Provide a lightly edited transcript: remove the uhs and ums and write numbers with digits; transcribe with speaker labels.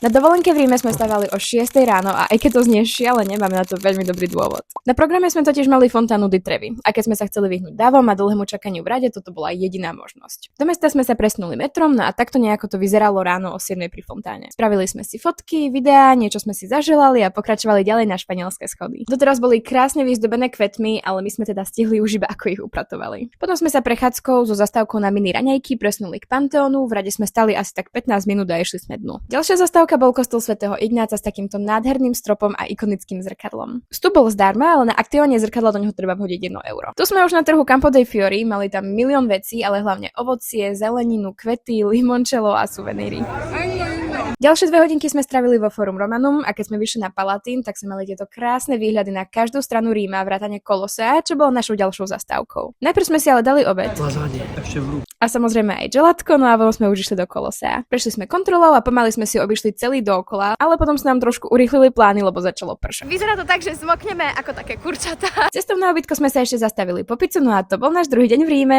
Speaker 1: Na dovolenke v Ríme sme stávali o 6 ráno a aj keď to znie šialene, máme na to veľmi dobrý dôvod. Na programe sme totiž mali fontánu di Trevi a keď sme sa chceli vyhnúť davom a dlhému čakaniu v rade, toto bola jediná možnosť. Do mesta sme sa presunuli metrom, no a takto nejako to vyzeralo ráno o 7 pri fontáne. Spravili sme si fotky, videá, niečo sme si zaželali a pokračovali ďalej na španielské schody. Doteraz boli krásne vyzdobené kvetmi, ale my sme teda stihli už iba ako ich upratovali. Potom sme sa prechádzkou so zastávkou na mini raňajky presunuli k Panteónu, v rade sme stali asi tak 15 minút a išli sme dnu. Ďalšia zastávka bol kostol svätého Ignáca s takýmto nádherným stropom a ikonickým zrkadlom. Vstup bol zdarma, ale na aktivovanie zrkadla do neho treba vhodiť 1 euro. Tu sme už na trhu Campo dei Fiori, mali tam milión vecí, ale hlavne ovocie, zeleninu, kvety, limoncello a suveníry. Ďalšie 2 hodinky sme strávili vo Forum Romanum a keď sme vyšli na Palatín, tak sme mali tieto krásne výhľady na každú stranu Ríma, vrátane Kolosea, čo bolo našou ďalšou zastávkou. Najprv sme si ale dali obed. A samozrejme aj gelatko, no a potom sme už išli do Kolosea. Prešli sme kontrolou a pomaly sme si obišli celý dookola, ale potom sa nám trošku urýchlili plány, lebo začalo pršať.
Speaker 2: Vyzerá to tak, že zmokneme ako také kurčatá.
Speaker 1: Cestou na obytko sme sa ešte zastavili po pizzu, no a to bol náš druhý deň v Ríme.